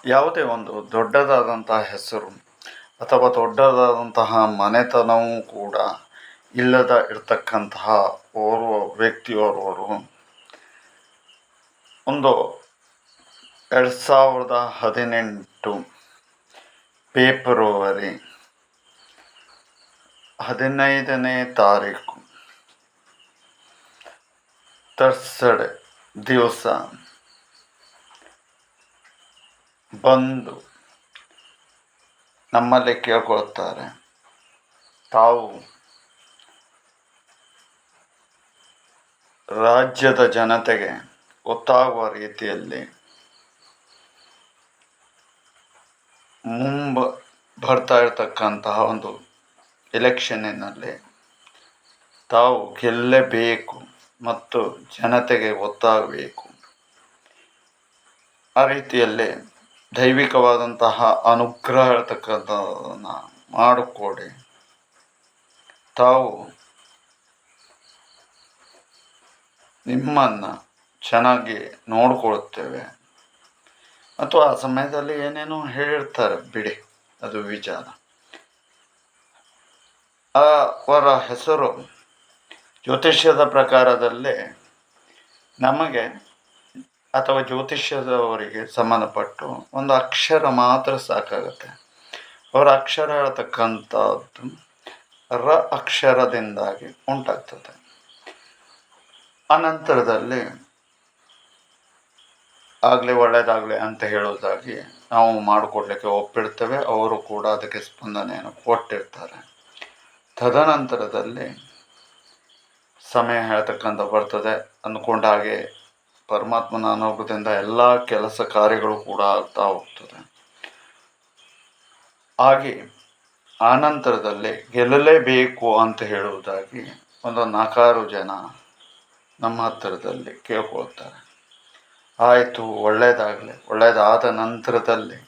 ಯಾವುದೇ ಒಂದು ದೊಡ್ಡದಾದಂತಹ ಹೆಸರು ಅಥವಾ ದೊಡ್ಡದಾದಂತಹ ಮನೆತನವೂ ಕೂಡ ಇಲ್ಲದ ಇರತಕ್ಕಂತಹ ಓರ್ವ ವ್ಯಕ್ತಿಯೋರ್ವರು ಒಂದು 2018 ಫೆಬ್ರವರಿ 15ನೇ ತಾರೀಕು ತರ್ಸಡೆ ದಿವಸ ಬಂದು ನಮ್ಮಲ್ಲಿ ಕೇಳ್ಕೊಳ್ತಾರೆ, ತಾವು ರಾಜ್ಯದ ಜನತೆಗೆ ಗೊತ್ತಾಗುವ ರೀತಿಯಲ್ಲಿ ಬರ್ತಾ ಇರತಕ್ಕಂತಹ ಒಂದು ಎಲೆಕ್ಷನ್ನಿನಲ್ಲಿ ತಾವು ಗೆಲ್ಲಬೇಕು ಮತ್ತು ಜನತೆಗೆ ಗೊತ್ತಾಗಬೇಕು. ಆ ರೀತಿಯಲ್ಲಿ ದೈವಿಕವಾದಂತಹ ಅನುಗ್ರಹ ಇರತಕ್ಕಂಥದ್ದನ್ನು ಮಾಡಿಕೊಡಿ. ತಾವು ನಿಮ್ಮನ್ನು ಚೆನ್ನಾಗಿ ನೋಡ್ಕೊಳ್ತೇವೆ. ಮತ್ತು ಆ ಸಮಯದಲ್ಲಿ ಏನೇನೋ ಹೇಳಿರ್ತಾರೆ ಬಿಡಿ, ಅದು ವಿಚಾರ. ಅವರ ಹೆಸರು ಜ್ಯೋತಿಷ್ಯದ ಪ್ರಕಾರದಲ್ಲಿ ನಮಗೆ ಅಥವಾ ಜ್ಯೋತಿಷ್ಯದವರಿಗೆ ಸಂಬಂಧಪಟ್ಟು ಒಂದು ಅಕ್ಷರ ಮಾತ್ರ ಸಾಕಾಗುತ್ತೆ. ಅವರ ಅಕ್ಷರ ಹೇಳ್ತಕ್ಕಂಥದ್ದು ರ ಅಕ್ಷರದಿಂದಾಗಿ ಉಂಟಾಗ್ತದೆ. ಅನಂತರದಲ್ಲಿ ಆಗಲಿ ಒಳ್ಳೆಯದಾಗಲಿ ಅಂತ ಹೇಳೋದಾಗಿ ನಾವು ಮಾಡಿಕೊಡ್ಲಿಕ್ಕೆ ಒಪ್ಪಿಡ್ತೇವೆ. ಅವರು ಕೂಡ ಅದಕ್ಕೆ ಸ್ಪಂದನೆಯನ್ನು ಕೊಟ್ಟಿರ್ತಾರೆ. ತದನಂತರದಲ್ಲಿ ಸಮಯ ಹೇಳ್ತಕ್ಕಂಥ ಬರ್ತದೆ. ಅಂದ್ಕೊಂಡ ಹಾಗೆ ಪರಮಾತ್ಮನ ಅನುಗ್ರಹದಿಂದ ಎಲ್ಲ ಕೆಲಸ ಕಾರ್ಯಗಳು ಕೂಡ ಆಗ್ತಾ ಹೋಗ್ತದೆ. ಹಾಗೆ ಆನಂತರದಲ್ಲಿ ಗೆಲ್ಲಲೇಬೇಕು ಅಂತ ಹೇಳುವುದಾಗಿ ಒಂದು 4 ಜನ ನಮ್ಮ ಹತ್ತಿರದಲ್ಲಿ ಕೇಳ್ಕೊಳ್ತಾರೆ. ಆಯಿತು, ಒಳ್ಳೆಯದಾಗಲಿ. ಒಳ್ಳೆಯದಾದ ನಂತರದಲ್ಲಿ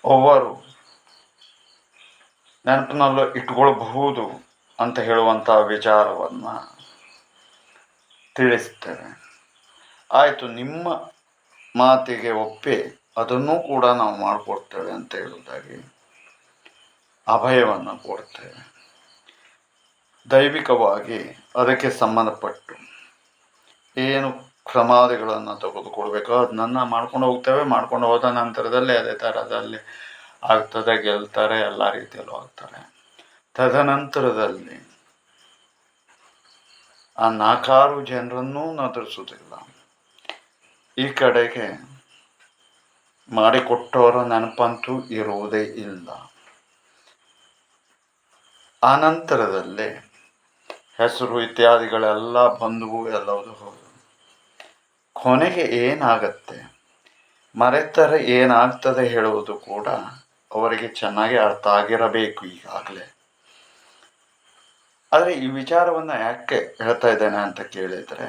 ಒಬ್ಬರು ನೆನಪಿನಲ್ಲೂ ಇಟ್ಕೊಳ್ಬಹುದು ಅಂತ ಹೇಳುವಂಥ ವಿಚಾರವನ್ನು ತಿಳಿಸ್ತೇವೆ. ಆಯಿತು, ನಿಮ್ಮ ಮಾತಿಗೆ ಒಪ್ಪಿ ಅದನ್ನೂ ಕೂಡ ನಾವು ಮಾಡಿಕೊಡ್ತೇವೆ ಅಂತ ಹೇಳುವುದಾಗಿ ಅಭಯವನ್ನು ಕೊಡ್ತೇವೆ. ದೈವಿಕವಾಗಿ ಅದಕ್ಕೆ ಸಂಬಂಧಪಟ್ಟು ಏನು ಕ್ರಮಾದಿಗಳನ್ನು ತೆಗೆದುಕೊಳ್ಬೇಕು ಅದನ್ನು ಮಾಡ್ಕೊಂಡು ಹೋಗ್ತೇವೆ. ಮಾಡ್ಕೊಂಡು ಹೋದ ನಂತರದಲ್ಲಿ ಅದೇ ಥರದಲ್ಲಿ ಆಗ್ತದೆ, ಗೆಲ್ತಾರೆ, ಎಲ್ಲ ರೀತಿಯಲ್ಲೂ ಆಗ್ತಾರೆ. ತದನಂತರದಲ್ಲಿ ಆ 4 ಜನರನ್ನೂ ನದರಿಸುವುದಿಲ್ಲ. ಈ ಕಡೆಗೆ ಮಾಡಿಕೊಟ್ಟವರ ನೆನಪಂತೂ ಇರುವುದೇ ಇಲ್ಲ. ಆನಂತರದಲ್ಲಿ ಹೆಸರು ಇತ್ಯಾದಿಗಳೆಲ್ಲ ಬಂದವು, ಎಲ್ಲವೂ ಹೌದು. ಕೊನೆಗೆ ಏನಾಗತ್ತೆ, ಮರೆತರೆ ಏನಾಗ್ತದೆ ಹೇಳುವುದು ಕೂಡ ಅವರಿಗೆ ಚೆನ್ನಾಗಿ ಅರ್ಥ ಆಗಿರಬೇಕು ಈಗಾಗಲೇ. ಆದರೆ ಈ ವಿಚಾರವನ್ನು ಯಾಕೆ ಹೇಳ್ತಾ ಇದ್ದೇನೆ ಅಂತ ಕೇಳಿದರೆ,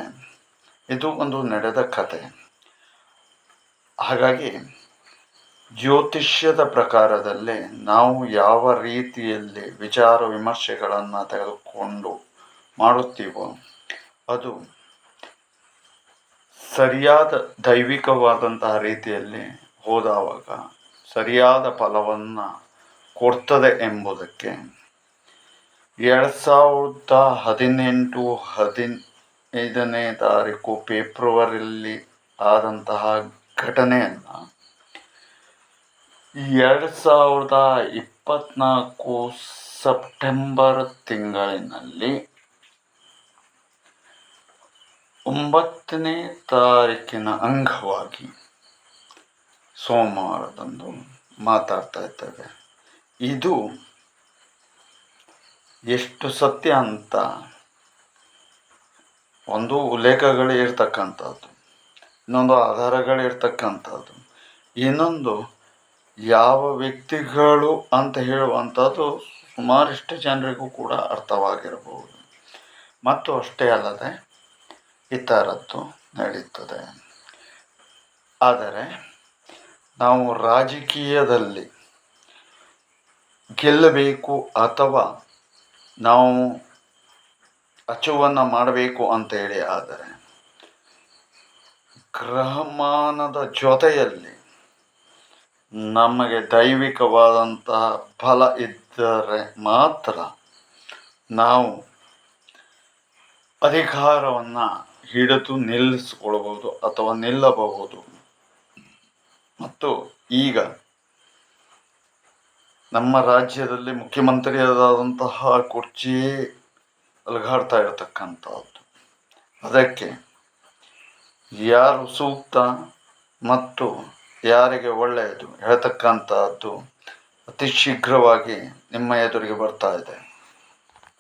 ಇದು ಒಂದು ನಡೆದ ಕತೆ. ಹಾಗಾಗಿ ಜ್ಯೋತಿಷ್ಯದ ಪ್ರಕಾರದಲ್ಲಿ ನಾವು ಯಾವ ರೀತಿಯಲ್ಲಿ ವಿಚಾರ ವಿಮರ್ಶೆಗಳನ್ನು ತೆಗೆದುಕೊಂಡು ಮಾಡುತ್ತೀವೋ ಅದು ಸರಿಯಾದ ದೈವಿಕವಾದಂತಹ ರೀತಿಯಲ್ಲಿ ಹೋದಾಗ ಸರಿಯಾದ ಫಲವನ್ನು ಕೊಡ್ತದೆ ಎಂಬುದಕ್ಕೆ 2018 15ನೇ ತಾರೀಕು ಫೆಬ್ರವರಿಯಲ್ಲಿ ಆದಂತಹ ಘಟನೆಯನ್ನು 2024 ಸೆಪ್ಟೆಂಬರ್ ತಿಂಗಳಿನಲ್ಲಿ 9ನೇ ತಾರೀಕಿನ ಅಂಗವಾಗಿ ಸೋಮವಾರದಂದು ಮಾತಾಡ್ತಾ ಇದ್ದೇವೆ. ಇದು ಎಷ್ಟು ಸತ್ಯ ಅಂತ ಒಂದು ಉಲ್ಲೇಖಗಳಿರ್ತಕ್ಕಂಥದ್ದು, ಇನ್ನೊಂದು ಆಧಾರಗಳಿರ್ತಕ್ಕಂಥದ್ದು, ಇನ್ನೊಂದು ಯಾವ ವ್ಯಕ್ತಿಗಳು ಅಂತ ಹೇಳುವಂಥದ್ದು ಸುಮಾರಿಷ್ಟು ಜನರಿಗೂ ಕೂಡ ಅರ್ಥವಾಗಿರಬಹುದು. ಮತ್ತು ಅಷ್ಟೇ ಅಲ್ಲದೆ ಇತರದ್ದು ನಡೀತದೆ. ಆದರೆ ನಾವು ರಾಜಕೀಯದಲ್ಲಿ ಗೆಲ್ಲಬೇಕು ಅಥವಾ ನಾವು ಅಚುವನ್ನು ಮಾಡಬೇಕು ಅಂತೇಳಿ ಆದರೆ ಗ್ರಹಮಾನದ ಜೊತೆಯಲ್ಲಿ ನಮಗೆ ದೈವಿಕವಾದಂತಹ ಫಲ ಇದ್ದರೆ ಮಾತ್ರ ನಾವು ಅಧಿಕಾರವನ್ನು ಹಿಡಿದು ನಿಲ್ಲಿಸಿಕೊಳ್ಳಬಹುದು ಅಥವಾ ನಿಲ್ಲಬಹುದು. ಮತ್ತು ಈಗ ನಮ್ಮ ರಾಜ್ಯದಲ್ಲಿ ಮುಖ್ಯಮಂತ್ರಿಯಾದಂತಹ ಕುರ್ಚಿಯೇ ಅಲುಗಾಡ್ತಾ ಇರತಕ್ಕಂಥದ್ದು. ಅದಕ್ಕೆ ಯಾರು ಸೂಕ್ತ ಮತ್ತು ಯಾರಿಗೆ ಒಳ್ಳೆಯದು ಹೇಳ್ತಕ್ಕಂಥದ್ದು ಅತಿ ಶೀಘ್ರವಾಗಿ ನಿಮ್ಮ ಎದುರಿಗೆ ಬರ್ತಾ ಇದೆ.